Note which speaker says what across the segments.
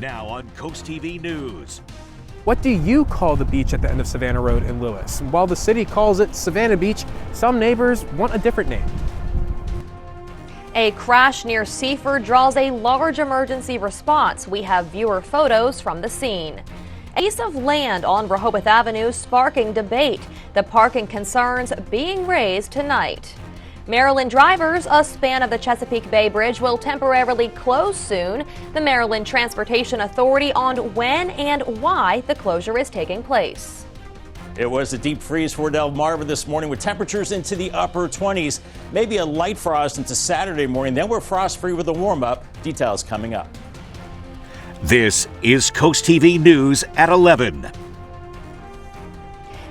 Speaker 1: Now on Coast TV News.
Speaker 2: What do you call the beach at the end of Savannah Road in Lewis? While the city calls it Savannah Beach, some neighbors want a different name.
Speaker 3: A crash near Seaford draws a large emergency response. We have viewer photos from the scene. A piece of land on Rehoboth Avenue sparking debate. The parking concerns being raised tonight. Maryland drivers, a span of the Chesapeake Bay Bridge will temporarily close soon. The Maryland Transportation Authority on when and why the closure is taking place.
Speaker 4: It was a deep freeze for Delmarva this morning with temperatures into the upper 20s. Maybe a light frost into Saturday morning. Then we're frost free with a warm up. Details coming up.
Speaker 1: This is Coast TV News at 11.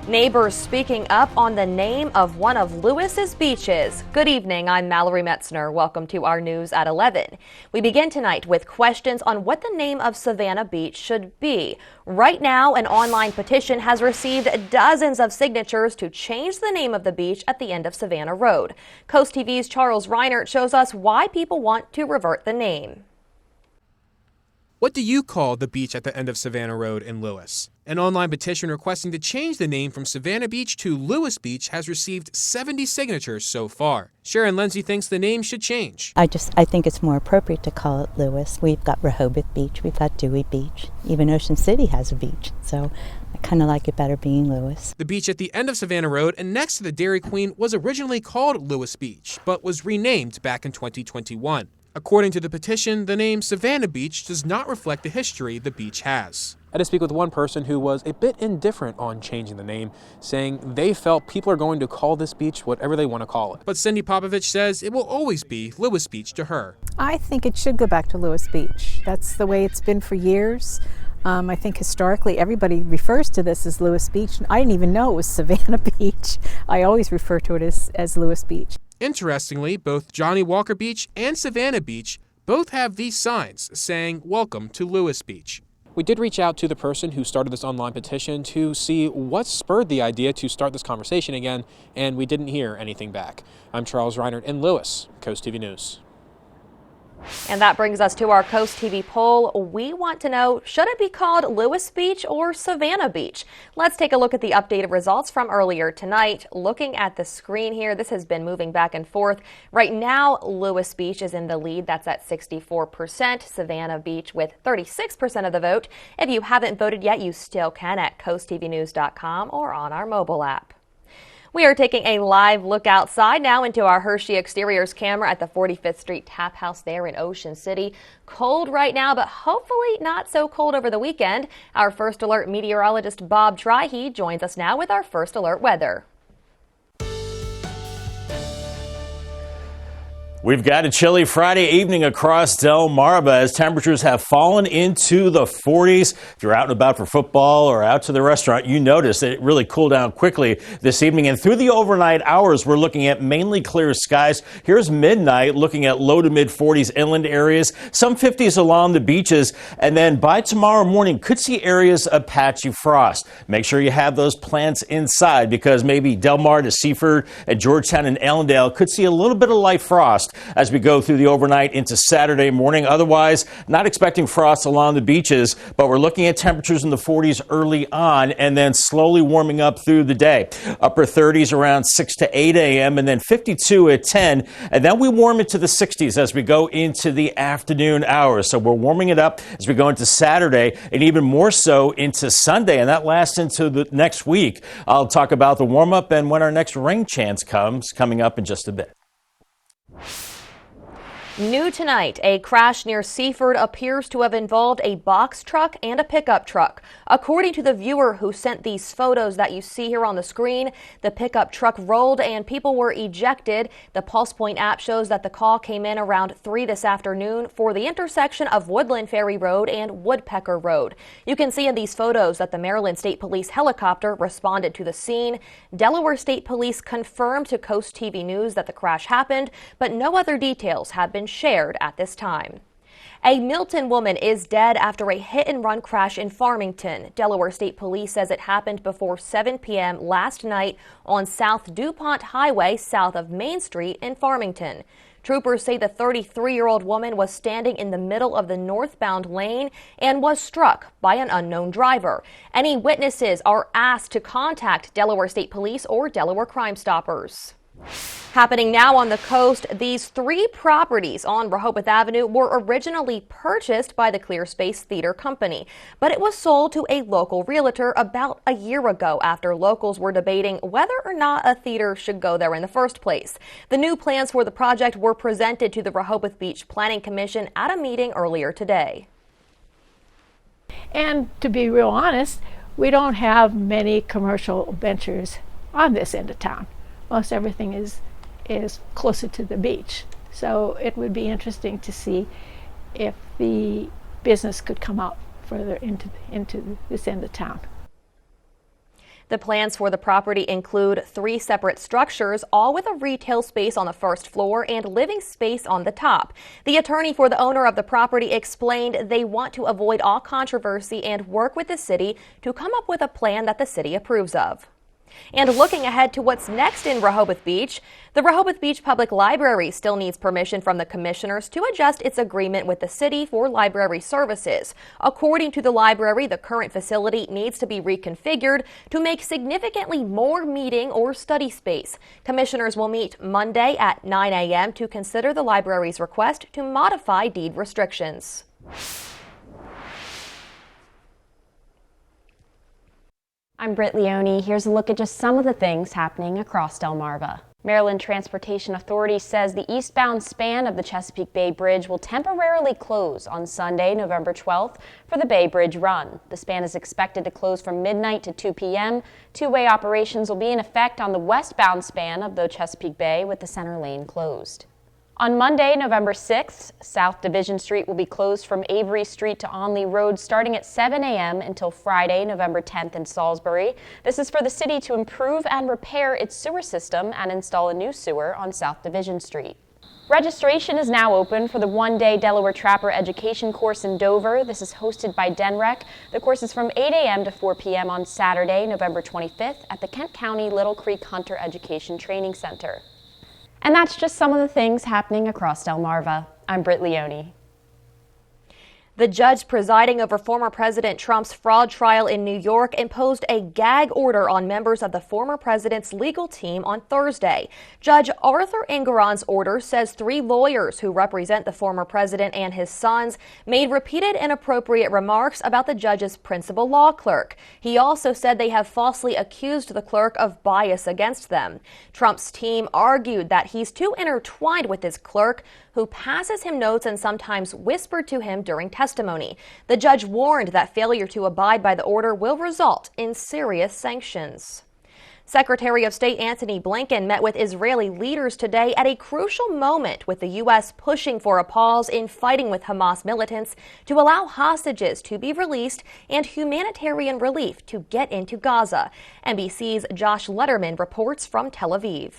Speaker 3: Neighbors speaking up on the name of one of Lewis's beaches. Good evening, I'm Mallory Metzner. Welcome to our news at 11. We begin tonight with questions on what the name of Savannah Beach should be. Right now, an online petition has received dozens of signatures to change the name of the beach at the end of Savannah Road. Coast TV's Charles Reinert shows us why people want to revert the name.
Speaker 2: What do you call the beach at the end of Savannah Road in Lewis? An online petition requesting to change the name from Savannah Beach to Lewis Beach has received 70 signatures so far. Sharon Lindsay thinks the name should change.
Speaker 5: I think it's more appropriate to call it Lewis. We've got Rehoboth Beach, we've got Dewey Beach, even Ocean City has a beach, so I kind of like it better being Lewis.
Speaker 2: The beach at the end of Savannah Road and next to the Dairy Queen was originally called Lewis Beach, but was renamed back in 2021. According to the petition, the name Savannah Beach does not reflect the history the beach has. I had to speak with one person who was a bit indifferent on changing the name, saying they felt people are going to call this beach whatever they want to call it. But Cindy Popovich says it will always be Lewis Beach to her.
Speaker 6: I think it should go back to Lewis Beach. That's the way it's been for years. I think historically everybody refers to this as Lewis Beach. I didn't even know it was Savannah Beach. I always refer to it as Lewis Beach.
Speaker 2: Interestingly, both Johnny Walker Beach and Savannah Beach both have these signs saying, "Welcome to Lewis Beach." We did reach out to the person who started this online petition to see what spurred the idea to start this conversation again, and we didn't hear anything back. I'm Charles Reinert in Lewis, Coast TV News.
Speaker 3: And that brings us to our Coast TV poll. We want to know, should it be called Lewis Beach or Savannah Beach? Let's take a look at the updated results from earlier tonight. Looking at the screen here, this has been moving back and forth. Right now, Lewis Beach is in the lead. That's at 64%. Savannah Beach with 36% of the vote. If you haven't voted yet, you still can at coasttvnews.com or on our mobile app. We are taking a live look outside now into our Hershey Exteriors camera at the 45th Street Tap House there in Ocean City. Cold right now, but hopefully not so cold over the weekend. Our First Alert meteorologist Bob Tryhe joins us now with our First Alert weather.
Speaker 4: We've got a chilly Friday evening across Delmarva as temperatures have fallen into the 40s. If you're out and about for football or out to the restaurant, you notice that it really cooled down quickly this evening. And through the overnight hours, we're looking at mainly clear skies. Here's midnight, looking at low to mid 40s inland areas, some 50s along the beaches. And then by tomorrow morning, could see areas of patchy frost. Make sure you have those plants inside because maybe Delmar to Seaford and Georgetown and Allendale could see a little bit of light frost as we go through the overnight into Saturday morning. Otherwise, not expecting frost along the beaches, but we're looking at temperatures in the 40s early on and then slowly warming up through the day. Upper 30s around 6 to 8 a.m. and then 52 at 10. And then we warm into the 60s as we go into the afternoon hours. So we're warming it up as we go into Saturday and even more so into Sunday. And that lasts into the next week. I'll talk about the warm up and when our next rain chance comes coming up in just a bit.
Speaker 3: New tonight, a crash near Seaford appears to have involved a box truck and a pickup truck. According to the viewer who sent these photos that you see here on the screen, the pickup truck rolled and people were ejected. The Pulse Point app shows that the call came in around 3 this afternoon for the intersection of Woodland Ferry Road and Woodpecker Road. You can see in these photos that the Maryland State Police helicopter responded to the scene. Delaware State Police confirmed to Coast TV News that the crash happened, but no other details have been shared at this time. A Milton woman is dead after a hit-and-run crash in Farmington. Delaware State Police says it happened before 7 p.m. last night on South DuPont Highway south of Main Street in Farmington. Troopers say the 33-year-old woman was standing in the middle of the northbound lane and was struck by an unknown driver. Any witnesses are asked to contact Delaware State Police or Delaware Crime Stoppers. Happening now on the coast, these 3 properties on Rehoboth Avenue were originally purchased by the Clear Space Theater Company, but it was sold to a local realtor about a year ago after locals were debating whether or not a theater should go there in the first place. The new plans for the project were presented to the Rehoboth Beach Planning Commission at a meeting earlier today.
Speaker 6: And to be real honest, we don't have many commercial ventures on this end of town. Most everything is closer to the beach. So it would be interesting to see if the business could come out further into this end of town.
Speaker 3: The plans for the property include 3 separate structures, all with a retail space on the first floor and living space on the top. The attorney for the owner of the property explained they want to avoid all controversy and work with the city to come up with a plan that the city approves of. And looking ahead to what's next in Rehoboth Beach, the Rehoboth Beach Public Library still needs permission from the commissioners to adjust its agreement with the city for library services. According to the library, the current facility needs to be reconfigured to make significantly more meeting or study space. Commissioners will meet Monday at 9 a.m. to consider the library's request to modify deed restrictions.
Speaker 7: I'm Britt Leone. Here's a look at just some of the things happening across Delmarva. Maryland Transportation Authority says the eastbound span of the Chesapeake Bay Bridge will temporarily close on Sunday, November 12th for the Bay Bridge Run. The span is expected to close from midnight to 2 p.m. Two-way operations will be in effect on the westbound span of the Chesapeake Bay with the center lane closed. On Monday, November 6th, South Division Street will be closed from Avery Street to Onley Road starting at 7 a.m. until Friday, November 10th in Salisbury. This is for the city to improve and repair its sewer system and install a new sewer on South Division Street. Registration is now open for the one-day Delaware Trapper Education course in Dover. This is hosted by DENREC. The course is from 8 a.m. to 4 p.m. on Saturday, November 25th at the Kent County Little Creek Hunter Education Training Center. And that's just some of the things happening across Delmarva. I'm Britt Leone.
Speaker 3: The judge presiding over former President Trump's fraud trial in New York imposed a gag order on members of the former president's legal team on Thursday. Judge Arthur Engeron's order says 3 lawyers who represent the former president and his sons made repeated inappropriate remarks about the judge's principal law clerk. He also said they have falsely accused the clerk of bias against them. Trump's team argued that he's too intertwined with his clerk, who passes him notes and sometimes whispered to him during testimony. The judge warned that failure to abide by the order will result in serious sanctions. Secretary of State Antony Blinken met with Israeli leaders today at a crucial moment, with the U.S. pushing for a pause in fighting with Hamas militants to allow hostages to be released and humanitarian relief to get into Gaza. NBC's Josh Letterman reports from Tel Aviv.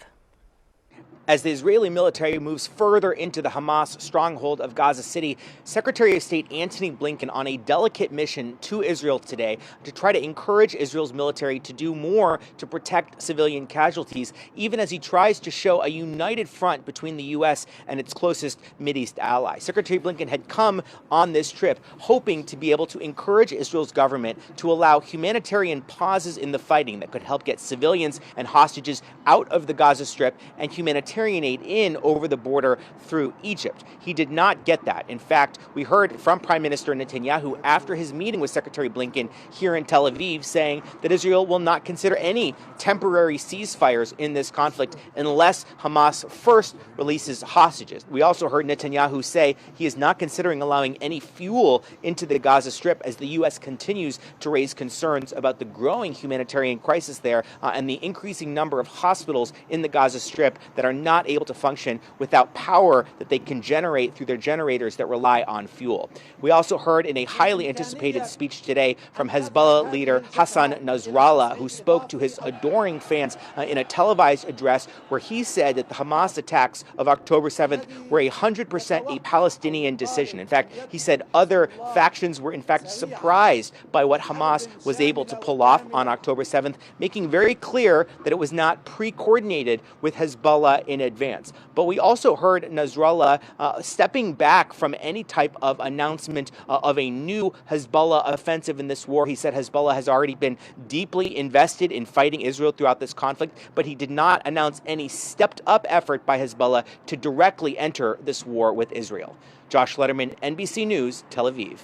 Speaker 8: As the Israeli military moves further into the Hamas stronghold of Gaza City, Secretary of State Antony Blinken on a delicate mission to Israel today to try to encourage Israel's military to do more to protect civilian casualties, even as he tries to show a united front between the U.S. and its closest Mideast ally. Secretary Blinken had come on this trip hoping to be able to encourage Israel's government to allow humanitarian pauses in the fighting that could help get civilians and hostages out of the Gaza Strip and humanitarian aid in over the border through Egypt. He did not get that. In fact, we heard from Prime Minister Netanyahu after his meeting with Secretary Blinken here in Tel Aviv saying that Israel will not consider any temporary ceasefires in this conflict unless Hamas first releases hostages. We also heard Netanyahu say he is not considering allowing any fuel into the Gaza Strip as the U.S. continues to raise concerns about the growing humanitarian crisis there and the increasing number of hospitals in the Gaza Strip that are not able to function without power that they can generate through their generators that rely on fuel. We also heard in a highly anticipated speech today from Hezbollah leader Hassan Nasrallah, who spoke to his adoring fans in a televised address where he said that the Hamas attacks of October 7th were 100% a Palestinian decision. In fact, he said other factions were in fact surprised by what Hamas was able to pull off on October 7th, making very clear that it was not pre-coordinated with Hezbollah in advance. But we also heard Nasrallah stepping back from any type of announcement of a new Hezbollah offensive in this war. He said Hezbollah has already been deeply invested in fighting Israel throughout this conflict, but he did not announce any stepped-up effort by Hezbollah to directly enter this war with Israel. Josh Letterman, NBC News, Tel Aviv.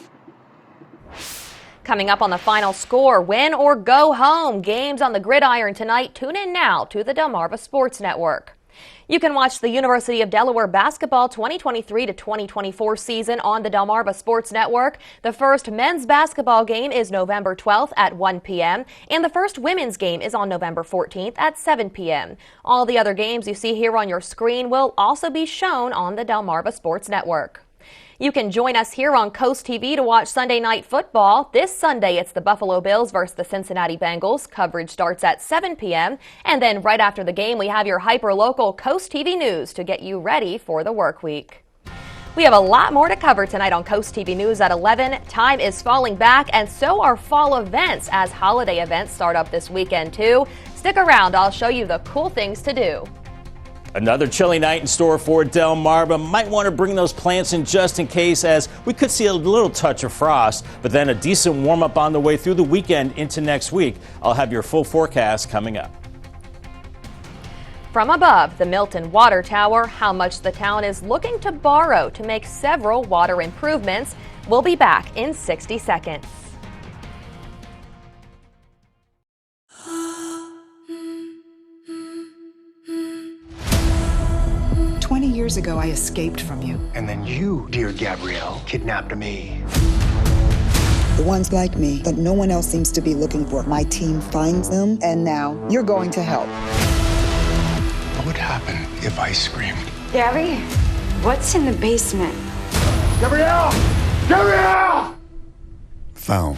Speaker 3: Coming up on the final score, win or go home. Games on the gridiron tonight. Tune in now to the Delmarva Sports Network. You can watch the University of Delaware basketball 2023 to 2024 season on the Delmarva Sports Network. The first men's basketball game is November 12th at 1 p.m. and the first women's game is on November 14th at 7 p.m. All the other games you see here on your screen will also be shown on the Delmarva Sports Network. You can join us here on Coast TV to watch Sunday Night Football. This Sunday, it's the Buffalo Bills versus the Cincinnati Bengals. Coverage starts at 7 p.m. And then right after the game, we have your hyper-local Coast TV news to get you ready for the work week. We have a lot more to cover tonight on Coast TV News at 11. Time is falling back, and so are fall events as holiday events start up this weekend, too. Stick around. I'll show you the cool things to do.
Speaker 4: Another chilly night in store for Delmarva. Might want to bring those plants in just in case, as we could see a little touch of frost, but then a decent warm up on the way through the weekend into next week. I'll have your full forecast coming up.
Speaker 3: From above the Milton Water Tower, how much the town is looking to borrow to make several water improvements. We'll be back in 60 seconds.
Speaker 9: 20 years ago, I escaped from you.
Speaker 10: And then you, dear Gabrielle, kidnapped me.
Speaker 11: The ones like me that no one else seems to be looking for. My team finds them, and now you're going to help.
Speaker 10: What would happen if I screamed?
Speaker 12: Gabby, what's in the basement?
Speaker 10: Gabrielle! Gabrielle!
Speaker 13: Found,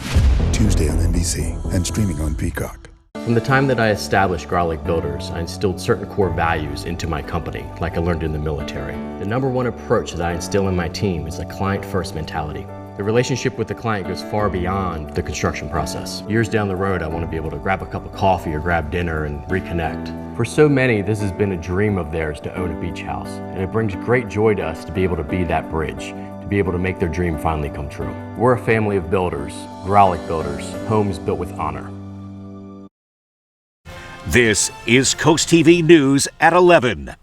Speaker 13: Tuesday on NBC and streaming on Peacock.
Speaker 14: From the time that I established Garlic Builders, I instilled certain core values into my company, like I learned in the military. The number one approach that I instill in my team is a client-first mentality. The relationship with the client goes far beyond the construction process. Years down the road, I want to be able to grab a cup of coffee or grab dinner and reconnect. For so many, this has been a dream of theirs to own a beach house, and it brings great joy to us to be able to be that bridge, to be able to make their dream finally come true. We're a family of builders, Garlic Builders, homes built with honor.
Speaker 1: This is Coast TV News at 11.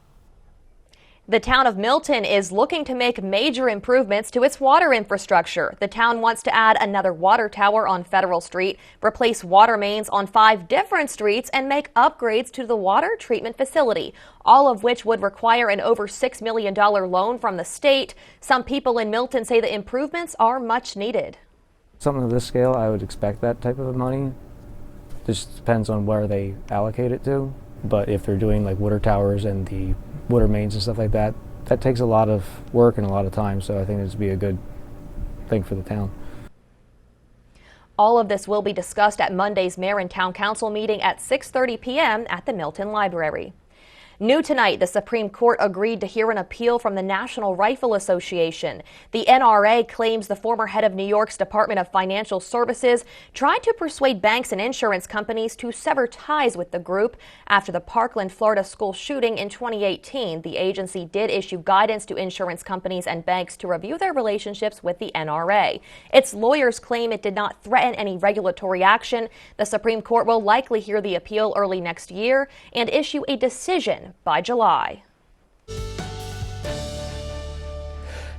Speaker 3: The town of Milton is looking to make major improvements to its water infrastructure. The town wants to add another water tower on Federal Street, replace water mains on 5 different streets, and make upgrades to the water treatment facility, all of which would require an over $6 million loan from the state. Some people in Milton say the improvements are much needed.
Speaker 15: Something of this scale, I would expect that type of money. Just depends on where they allocate it to. But if they're doing like water towers and the water mains and stuff like that, that takes a lot of work and a lot of time. So I think this would be a good thing for the town.
Speaker 3: All of this will be discussed at Monday's Mayor and Town Council meeting at 6:30 p.m. at the Milton Library. New tonight, the Supreme Court agreed to hear an appeal from the National Rifle Association. The NRA claims the former head of New York's Department of Financial Services tried to persuade banks and insurance companies to sever ties with the group. After the Parkland, Florida school shooting in 2018, the agency did issue guidance to insurance companies and banks to review their relationships with the NRA. Its lawyers claim it did not threaten any regulatory action. The Supreme Court will likely hear the appeal early next year and issue a decision by July.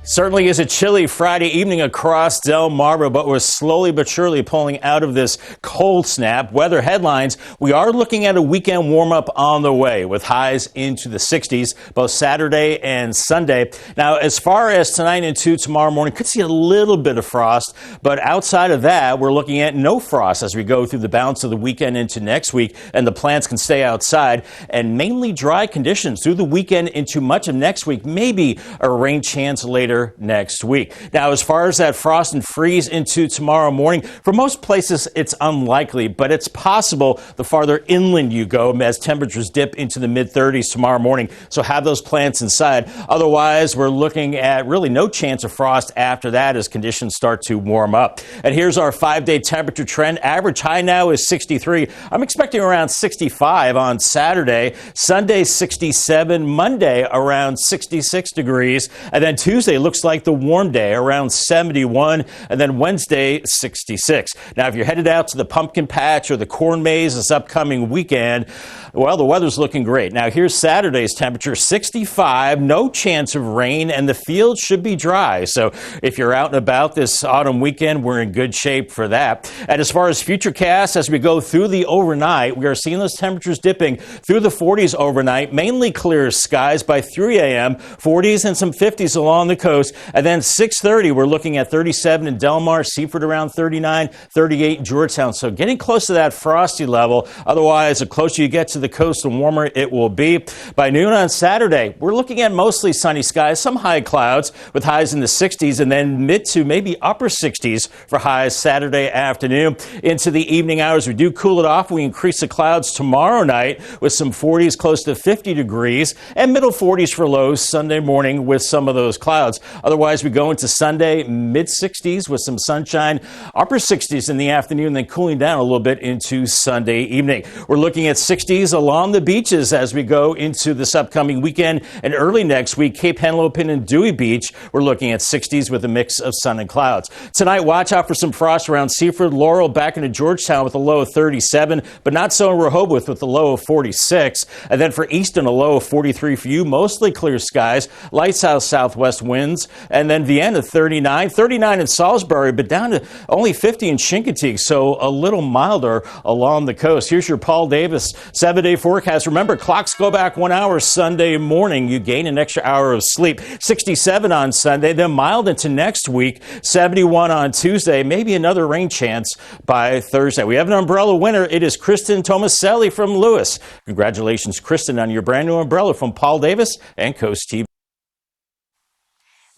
Speaker 4: Certainly is a chilly Friday evening across Delmarva, but we're slowly but surely pulling out of this cold snap. Weather headlines, we are looking at a weekend warm-up on the way with highs into the 60s, both Saturday and Sunday. Now, as far as tonight into tomorrow morning, could see a little bit of frost, but outside of that, we're looking at no frost as we go through the balance of the weekend into next week, and the plants can stay outside, and mainly dry conditions through the weekend into much of next week. Maybe a rain chance later later next week. Now, as far as that frost and freeze into tomorrow morning, for most places it's unlikely, but it's possible the farther inland you go as temperatures dip into the mid-30s tomorrow morning. So have those plants inside. Otherwise, we're looking at really no chance of frost after that as conditions start to warm up. And here's our 5-day temperature trend. Average high now is 63. I'm expecting around 65 on Saturday. Sunday, 67. Monday, around 66 degrees. And then Tuesday looks like the warm day, around 71. And then Wednesday, 66. Now, if you're headed out to the pumpkin patch or the corn maze this upcoming weekend, well, the weather's looking great. Now, here's Saturday's temperature, 65, no chance of rain, and the field should be dry. So if you're out and about this autumn weekend, we're in good shape for that. And as far as futurecasts, as we go through the overnight, we are seeing those temperatures dipping through the 40s overnight, mainly clear skies by 3 a.m., 40s and some 50s along the coast. And then 6:30, we're looking at 37 in Del Mar, Seaford around 39, 38 in Georgetown. So getting close to that frosty level. Otherwise, the closer you get to the coast, the warmer it will be. By noon on Saturday, we're looking at mostly sunny skies, some high clouds with highs in the 60s, and then mid to maybe upper 60s for highs Saturday afternoon. Into the evening hours, we do cool it off. We increase the clouds tomorrow night with some 40s close to 50 degrees and middle 40s for lows Sunday morning with some of those clouds. Otherwise, we go into Sunday, mid 60s with some sunshine, upper 60s in the afternoon, then cooling down a little bit into Sunday evening. We're looking at 60s along the beaches as we go into this upcoming weekend, and early next week, Cape Henlopen and Dewey Beach, we're looking at 60s with a mix of sun and clouds. Tonight, watch out for some frost around Seaford, Laurel, back into Georgetown with a low of 37, but not so in Rehoboth with a low of 46. And then for Easton, a low of 43 for you, mostly clear skies, light south-southwest winds, and then Vienna 39, 39 in Salisbury, but down to only 50 in Chincoteague, so a little milder along the coast. Here's your Paul Davis 7-day forecast. Remember, clocks go back 1 hour Sunday morning. You gain an extra hour of sleep. 67 on Sunday, then mild into next week. 71 on Tuesday, maybe another rain chance by Thursday. We have an umbrella winner. It is Kristen Tomaselli from Lewis. Congratulations, Kristen, on your brand new umbrella from Paul Davis and CoastTV.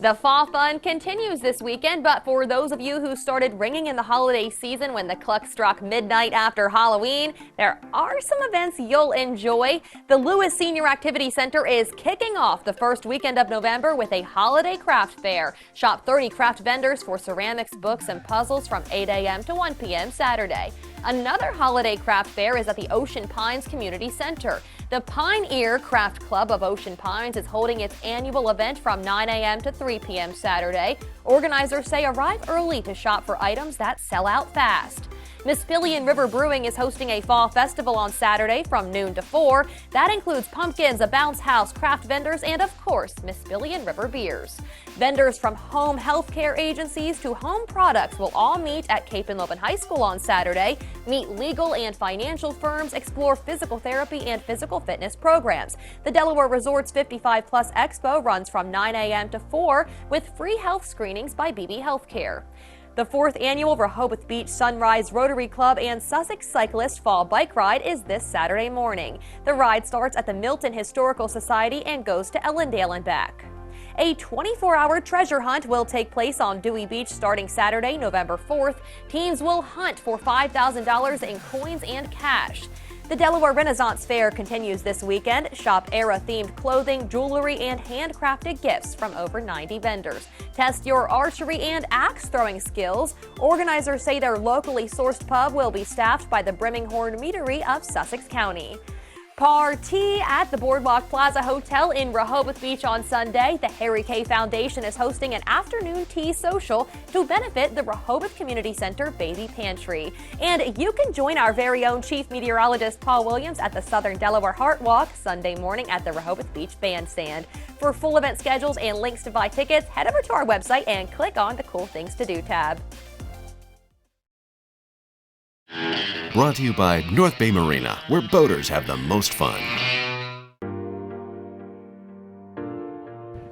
Speaker 3: The fall fun continues this weekend, but for those of you who started ringing in the holiday season when the clock struck midnight after Halloween, there are some events you'll enjoy. The Lewis Senior Activity Center is kicking off the first weekend of November with a holiday craft fair. Shop 30 craft vendors for ceramics, books, and puzzles from 8 a.m. to 1 p.m. Saturday. Another holiday craft fair is at the Ocean Pines Community Center. The Pine Ear Craft Club of Ocean Pines is holding its annual event from 9 a.m. to 3 p.m. Saturday. Organizers say arrive early to shop for items that sell out fast. Mispillion River Brewing is hosting a fall festival on Saturday from noon to 4. That includes pumpkins, a bounce house, craft vendors, and of course, Mispillion River beers. Vendors from home healthcare agencies to home products will all meet at Cape Henlopen High School on Saturday. Meet legal and financial firms, explore physical therapy and physical fitness programs. The Delaware Resorts 55 Plus Expo runs from 9 a.m. to 4 with free health screenings by BB Healthcare. The 4th annual Rehoboth Beach Sunrise Rotary Club and Sussex Cyclist Fall Bike Ride is this Saturday morning. The ride starts at the Milton Historical Society and goes to Ellendale and back. A 24-hour treasure hunt will take place on Dewey Beach starting Saturday, November 4th. Teams will hunt for $5,000 in coins and cash. The Delaware Renaissance Fair continues this weekend. Shop era-themed clothing, jewelry, and handcrafted gifts from over 90 vendors. Test your archery and axe-throwing skills. Organizers say their locally sourced pub will be staffed by the Brimminghorn Meadery of Sussex County. Party at the Boardwalk Plaza Hotel in Rehoboth Beach on Sunday. The Harry K. Foundation is hosting an afternoon tea social to benefit the Rehoboth Community Center Baby Pantry. And you can join our very own Chief Meteorologist Paul Williams at the Southern Delaware Heart Walk Sunday morning at the Rehoboth Beach Bandstand. For full event schedules and links to buy tickets, head over to our website and click on the Cool Things to Do tab.
Speaker 16: Brought to you by North Bay Marina, where boaters have the most fun.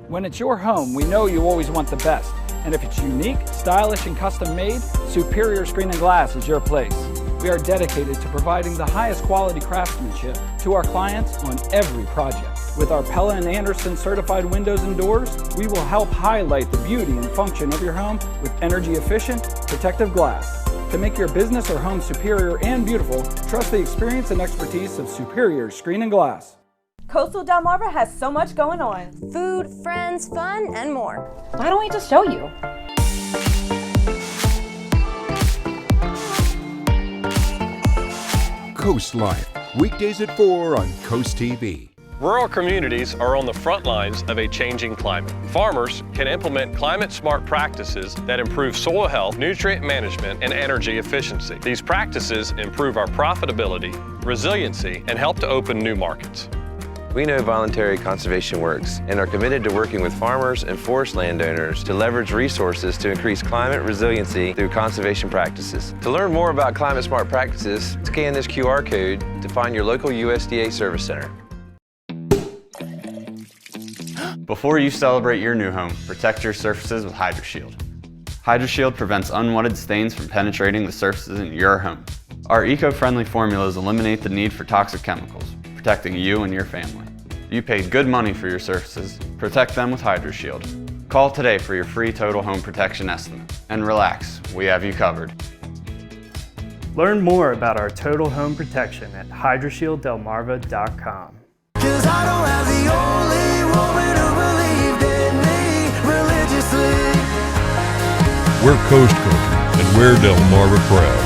Speaker 17: When it's your home, we know you always want the best. And if it's unique, stylish, and custom made, Superior Screen and Glass is your place. We are dedicated to providing the highest quality craftsmanship to our clients on every project. With our Pella and Anderson certified windows and doors, we will help highlight the beauty and function of your home with energy-efficient, protective glass. To make your business or home superior and beautiful, trust the experience and expertise of Superior Screen and Glass.
Speaker 18: Coastal Delmarva has so much going on. Food, friends, fun, and more. Why don't we just show you?
Speaker 19: Coast Life, weekdays at 4 on Coast TV.
Speaker 20: Rural communities are on the front lines of a changing climate. Farmers can implement climate-smart practices that improve soil health, nutrient management, and energy efficiency. These practices improve our profitability, resiliency, and help to open new markets.
Speaker 21: We know voluntary conservation works and are committed to working with farmers and forest landowners to leverage resources to increase climate resiliency through conservation practices. To learn more about climate-smart practices, scan this QR code to find your local USDA service center.
Speaker 22: Before you celebrate your new home, protect your surfaces with HydroShield. HydroShield prevents unwanted stains from penetrating the surfaces in your home. Our eco-friendly formulas eliminate the need for toxic chemicals, protecting you and your family. You paid good money for your surfaces. Protect them with HydroShield. Call today for your free total home protection estimate. And relax, we have you covered.
Speaker 23: Learn more about our total home protection at hydroshielddelmarva.com.
Speaker 24: We're Coast Coast, and we're Delmarva proud.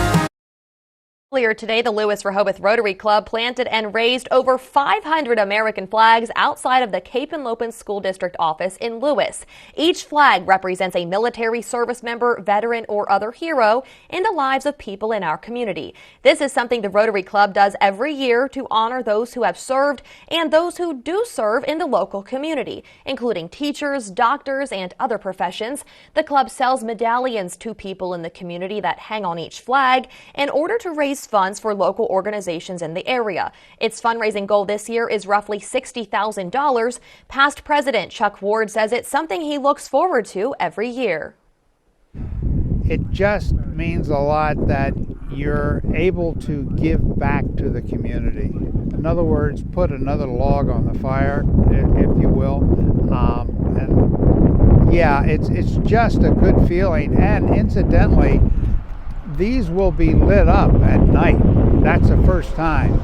Speaker 3: Earlier today, the Lewis-Rehoboth Rotary Club planted and raised over 500 American flags outside of the Cape and Lopez School District office in Lewis. Each flag represents a military service member, veteran, or other hero in the lives of people in our community. This is something the Rotary Club does every year to honor those who have served and those who do serve in the local community, including teachers, doctors, and other professions. The club sells medallions to people in the community that hang on each flag in order to raise funds for local organizations in the area. Its fundraising goal this year is roughly $60,000. Past President Chuck Ward says it's something he looks forward to every year.
Speaker 25: It just means a lot that you're able to give back to the community. In other words, put another log on the fire, if you will. And yeah, it's just a good feeling. And incidentally, these will be lit up at night. That's the first time.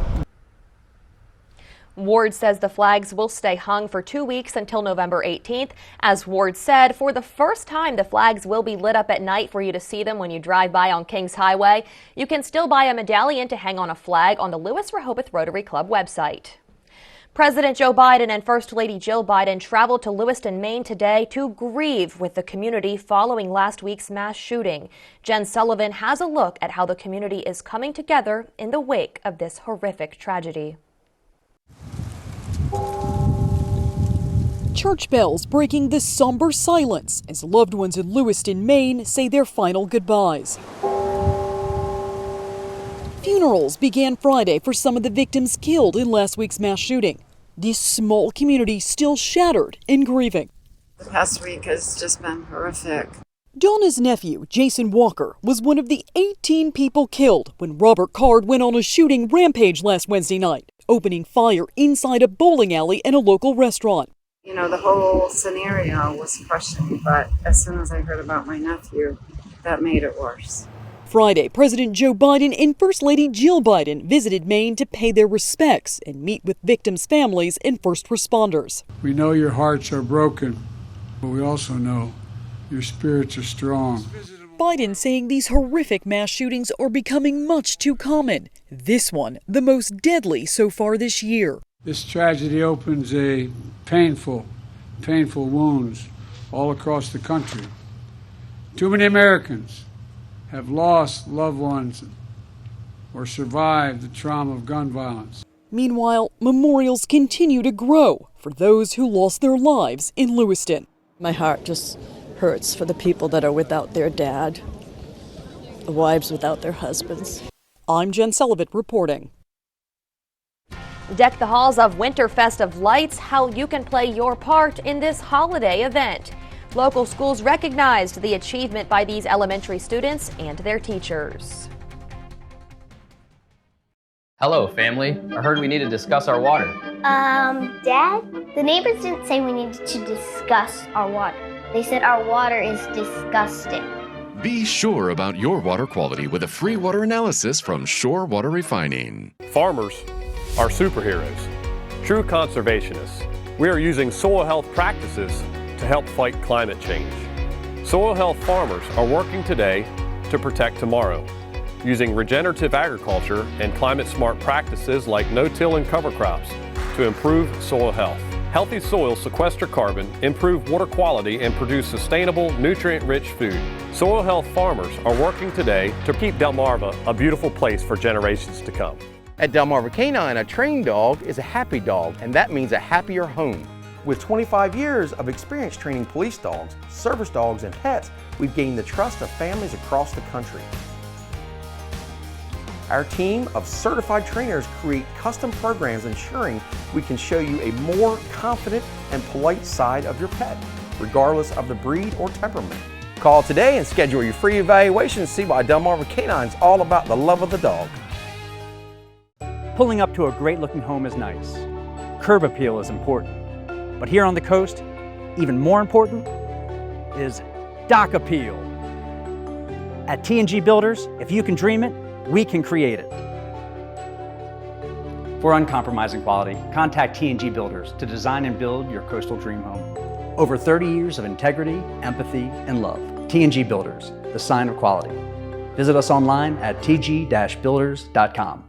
Speaker 3: Ward says the flags will stay hung for 2 weeks until November 18th. As Ward said, for the first time, the flags will be lit up at night for you to see them when you drive by on Kings Highway. You can still buy a medallion to hang on a flag on the Lewis-Rehoboth Rotary Club website. President Joe Biden and First Lady Jill Biden traveled to Lewiston, Maine today to grieve with the community following last week's mass shooting. Jen Sullivan has a look at how the community is coming together in the wake of this horrific tragedy.
Speaker 26: Church bells breaking the somber silence as loved ones in Lewiston, Maine say their final goodbyes. Funerals began Friday for some of the victims killed in last week's mass shooting. This small community still shattered and grieving.
Speaker 27: The past week has just been horrific.
Speaker 26: Donna's nephew, Jason Walker, was one of the 18 people killed when Robert Card went on a shooting rampage last Wednesday night, opening fire inside a bowling alley and a local restaurant.
Speaker 27: You know, the whole scenario was crushing, but as soon as I heard about my nephew, that made it worse.
Speaker 26: Friday, President Joe Biden and First Lady Jill Biden visited Maine to pay their respects and meet with victims' families and first responders.
Speaker 28: We know your hearts are broken, but we also know your spirits are strong.
Speaker 26: Biden saying these horrific mass shootings are becoming much too common. This one, the most deadly so far this year.
Speaker 28: This tragedy opens a painful wounds all across the country. Too many Americans have lost loved ones or survived the trauma of gun violence.
Speaker 26: Meanwhile, memorials continue to grow for those who lost their lives in Lewiston.
Speaker 29: My heart just hurts for the people that are without their dad, the wives without their husbands.
Speaker 26: I'm Jen Sullivan reporting.
Speaker 3: Deck the halls of Winterfest of Lights, how you can play your part in this holiday event. Local schools recognized the achievement by these elementary students and their teachers.
Speaker 30: Hello, family. I heard we need to discuss our water.
Speaker 2: Dad, the neighbors didn't say we needed to discuss our water. They said our water is disgusting.
Speaker 5: Be sure about your water quality with a free water analysis from Shore Water Refining.
Speaker 20: Farmers are superheroes, true conservationists. We are using soil health practices to help fight climate change. Soil health farmers are working today to protect tomorrow, using regenerative agriculture and climate-smart practices like no-till and cover crops to improve soil health. Healthy soils sequester carbon, improve water quality, and produce sustainable, nutrient-rich food. Soil health farmers are working today to keep Delmarva a beautiful place for generations to come.
Speaker 6: At Delmarva Canine, a trained dog is a happy dog, and that means a happier home. With 25 years of experience training police dogs, service dogs, and pets, we've gained the trust of families across the country. Our team of certified trainers create custom programs ensuring we can show you a more confident and polite side of your pet, regardless of the breed or temperament. Call today and schedule your free evaluation to see why Delmarva Canine is all about the love of the dog.
Speaker 7: Pulling up to a great-looking home is nice. Curb appeal is important. But here on the coast, even more important is dock appeal. At T&G Builders, if you can dream it, we can create it. For uncompromising quality, contact T&G Builders to design and build your coastal dream home. Over 30 years of integrity, empathy, and love. T&G Builders, the sign of quality. Visit us online at tg-builders.com.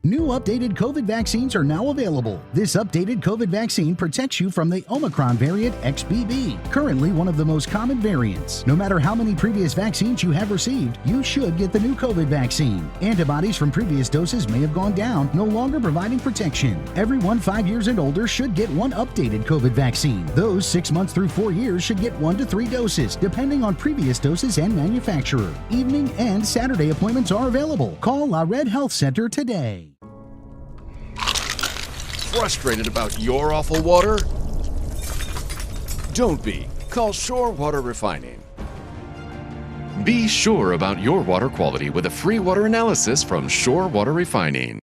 Speaker 8: New updated COVID vaccines are now available. This updated COVID vaccine protects you from the Omicron variant XBB, currently one of the most common variants. No matter how many previous vaccines you have received, you should get the new COVID vaccine. Antibodies from previous doses may have gone down, no longer providing protection. Everyone 5 years and older should get one updated COVID vaccine. Those 6 months through 4 years should get 1 to 3 doses, depending on previous doses and manufacturer. Evening and Saturday appointments are available. Call La Red Health Center today.
Speaker 5: Frustrated about your awful water? Don't be. Call Shore Water Refining. Be sure about your water quality with a free water analysis from Shore Water Refining.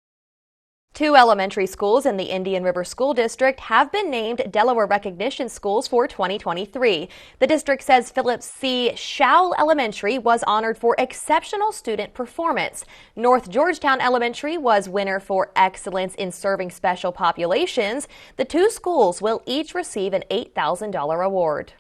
Speaker 3: 2 elementary schools in the Indian River School District have been named Delaware Recognition Schools for 2023. The district says Phillips C. Schowell Elementary was honored for exceptional student performance. North Georgetown Elementary was winner for excellence in serving special populations. The 2 schools will each receive an $8,000 award.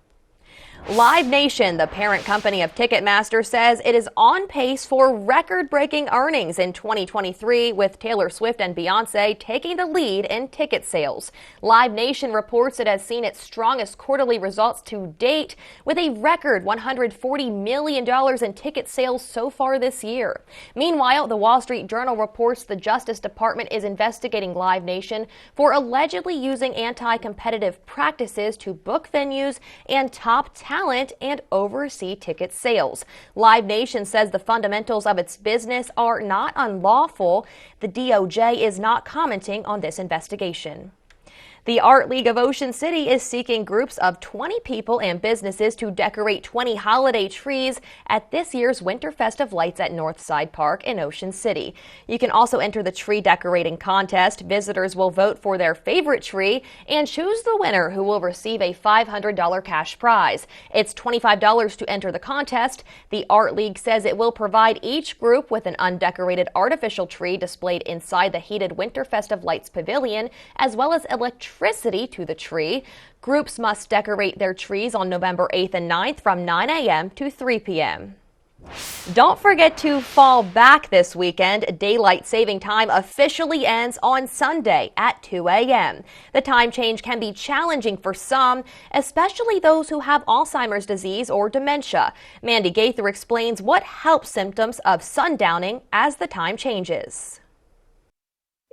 Speaker 3: Live Nation, the parent company of Ticketmaster, says it is on pace for record-breaking earnings in 2023, with Taylor Swift and Beyoncé taking the lead in ticket sales. Live Nation reports it has seen its strongest quarterly results to date, with a record $140 million in ticket sales so far this year. Meanwhile, the Wall Street Journal reports the Justice Department is investigating Live Nation for allegedly using anti-competitive practices to book venues and top talent and oversee ticket sales. Live Nation says the fundamentals of its business are not unlawful. The DOJ is not commenting on this investigation. The Art League of Ocean City is seeking groups of 20 people and businesses to decorate 20 holiday trees at this year's Winterfest of Lights at Northside Park in Ocean City. You can also enter the tree decorating contest. Visitors will vote for their favorite tree and choose the winner, who will receive a $500 cash prize. It's $25 to enter the contest. The Art League says it will provide each group with an undecorated artificial tree displayed inside the heated Winterfest of Lights pavilion, as well as electricity to the tree. Groups must decorate their trees on November 8th and 9th from 9 a.m. to 3 p.m. Don't forget to fall back this weekend. Daylight saving time officially ends on Sunday at 2 a.m. The time change can be challenging for some, especially those who have Alzheimer's disease or dementia. Mandy Gaither explains what helps symptoms of sundowning as the time changes.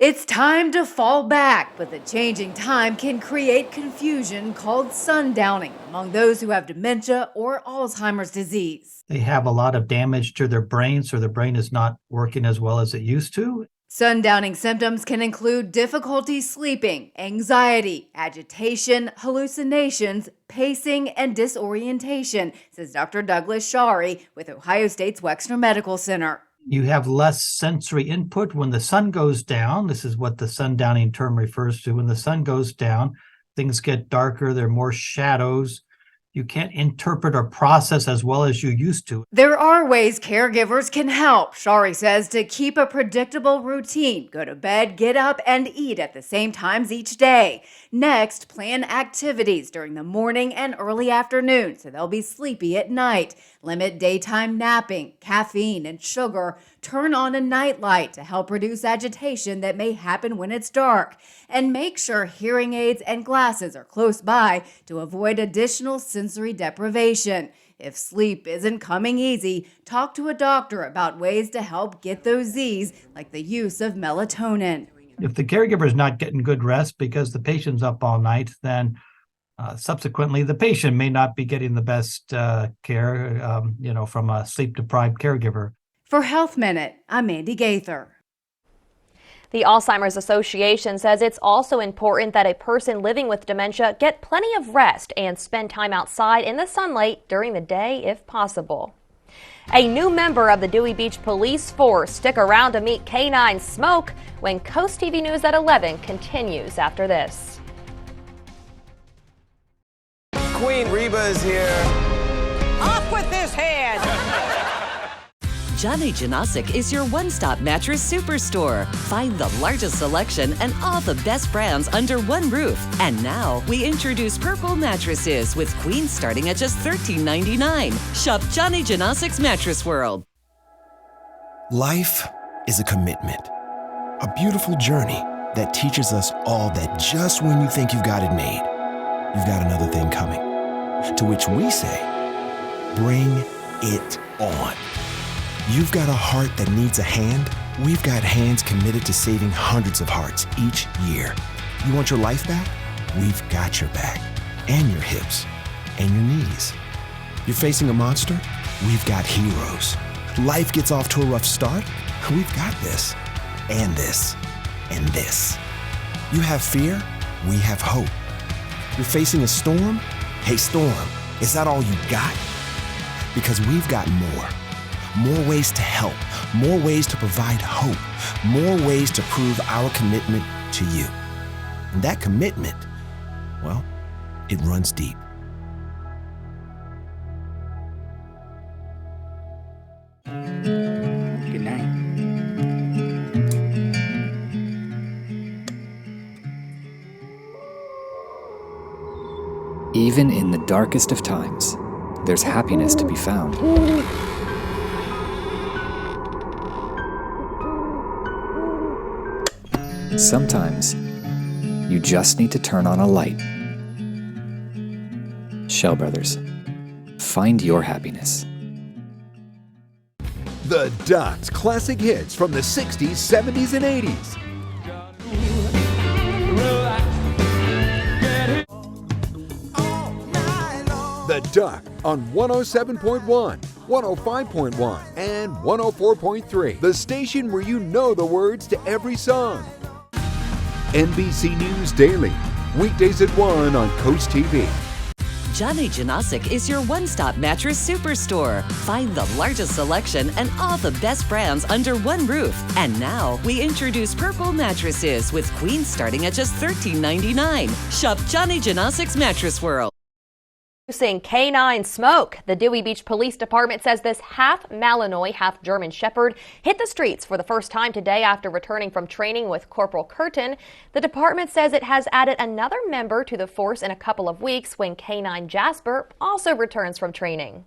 Speaker 9: It's time to fall back, but the changing time can create confusion called sundowning among those who have dementia or Alzheimer's disease.
Speaker 10: They have a lot of damage to their brain, so their brain is not working as well as it used to.
Speaker 9: Sundowning symptoms can include difficulty sleeping, anxiety, agitation, hallucinations, pacing, and disorientation, says Dr. Douglas Shari with Ohio State's Wexner Medical Center.
Speaker 10: You have less sensory input when the sun goes down. This is what the sundowning term refers to. When the sun goes down, things get darker, there are more shadows. You can't interpret or process as well as you used to.
Speaker 9: There are ways caregivers can help, Shari says, to keep a predictable routine. Go to bed, get up, and eat at the same times each day. Next, plan activities during the morning and early afternoon so they'll be sleepy at night. Limit daytime napping, caffeine, and sugar. Turn on a nightlight to help reduce agitation that may happen when it's dark. And make sure hearing aids and glasses are close by to avoid additional sensory deprivation. If sleep isn't coming easy, talk to a doctor about ways to help get those Z's, like the use of melatonin.
Speaker 10: If the caregiver is not getting good rest because the patient's up all night, then subsequently the patient may not be getting the best care, from a sleep-deprived caregiver.
Speaker 9: For Health Minute, I'm Mandy Gaither.
Speaker 3: The Alzheimer's Association says it's also important that a person living with dementia get plenty of rest and spend time outside in the sunlight during the day if possible. A new member of the Dewey Beach Police Force. Stick around to meet K9 Smoke when Coast TV News at 11 continues after this.
Speaker 1: Queen Reba is here.
Speaker 4: Off with this head!
Speaker 11: Johnny Janasic is your one-stop mattress superstore. Find the largest selection and all the best brands under one roof. And now we introduce purple mattresses with queens starting at just $13.99. Shop Johnny Janasic's Mattress World.
Speaker 12: Life is a commitment, a beautiful journey that teaches us all that just when you think you've got it made, you've got another thing coming. To which we say, bring it on. You've got a heart that needs a hand. We've got hands committed to saving hundreds of hearts each year. You want your life back? We've got your back. And your hips. And your knees. You're facing a monster? We've got heroes. Life gets off to a rough start? We've got this. And this. And this. You have fear? We have hope. You're facing a storm? Hey, storm, is that all you got? Because we've got more. More ways to help, more ways to provide hope, more ways to prove our commitment to you. And that commitment, well, it runs deep.
Speaker 13: Good night. Even in the darkest of times, there's happiness to be found. Sometimes, you just need to turn on a light. Shell Brothers. Find your happiness.
Speaker 19: The Ducks classic hits from the 60s, 70s, and 80s. The Duck on 107.1, 105.1, and 104.3. The station where you know the words to every song. NBC News Daily, weekdays at 1 on Coast TV.
Speaker 11: Johnny Janasic is your one-stop mattress superstore. Find the largest selection and all the best brands under one roof. And now we introduce purple mattresses with queens starting at just $13.99. Shop Johnny Janasic's Mattress World.
Speaker 3: Introducing K9 Smoke. The Dewey Beach Police Department says this half Malinois, half German Shepherd hit the streets for the first time today after returning from training with Corporal Curtin. The department says it has added another member to the force in a couple of weeks when K9 Jasper also returns from training.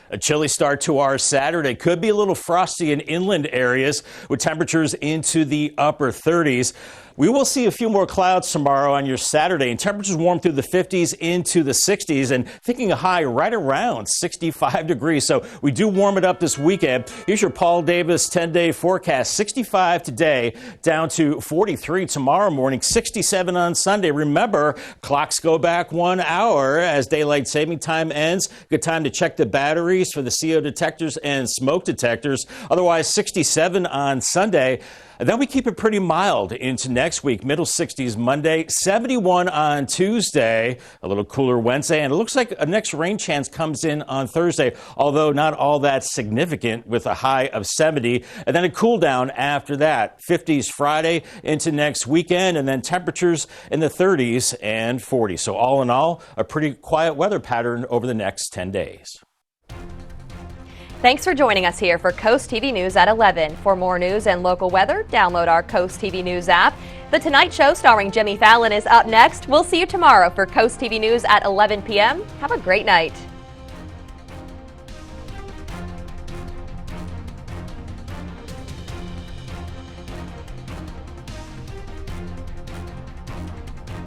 Speaker 14: A chilly start to our Saturday. Could be a little frosty in inland areas with temperatures into the upper 30s. We will see a few more clouds tomorrow on your Saturday, and temperatures warm through the 50s into the 60s, and thinking a high right around 65 degrees. So we do warm it up this weekend. Here's your Paul Davis 10-day forecast. 65 today, down to 43 tomorrow morning, 67 on Sunday. Remember, clocks go back 1 hour as daylight saving time ends. Good time to check the batteries for the CO detectors and smoke detectors. Otherwise, 67 on Sunday. And then we keep it pretty mild into next next week. Middle 60s Monday, 71 on Tuesday, a little cooler Wednesday, and it looks like a next rain chance comes in on Thursday, although not all that significant, with a high of 70, and then a cool down after that. 50s Friday into next weekend, and then temperatures in the 30s and 40s. So all in all, a pretty quiet weather pattern over the next 10 days.
Speaker 3: Thanks for joining us here for Coast TV News at 11. For more news and local weather, download our Coast TV News app. The Tonight Show starring Jimmy Fallon is up next. We'll see you tomorrow for Coast TV News at 11 p.m. Have a great night.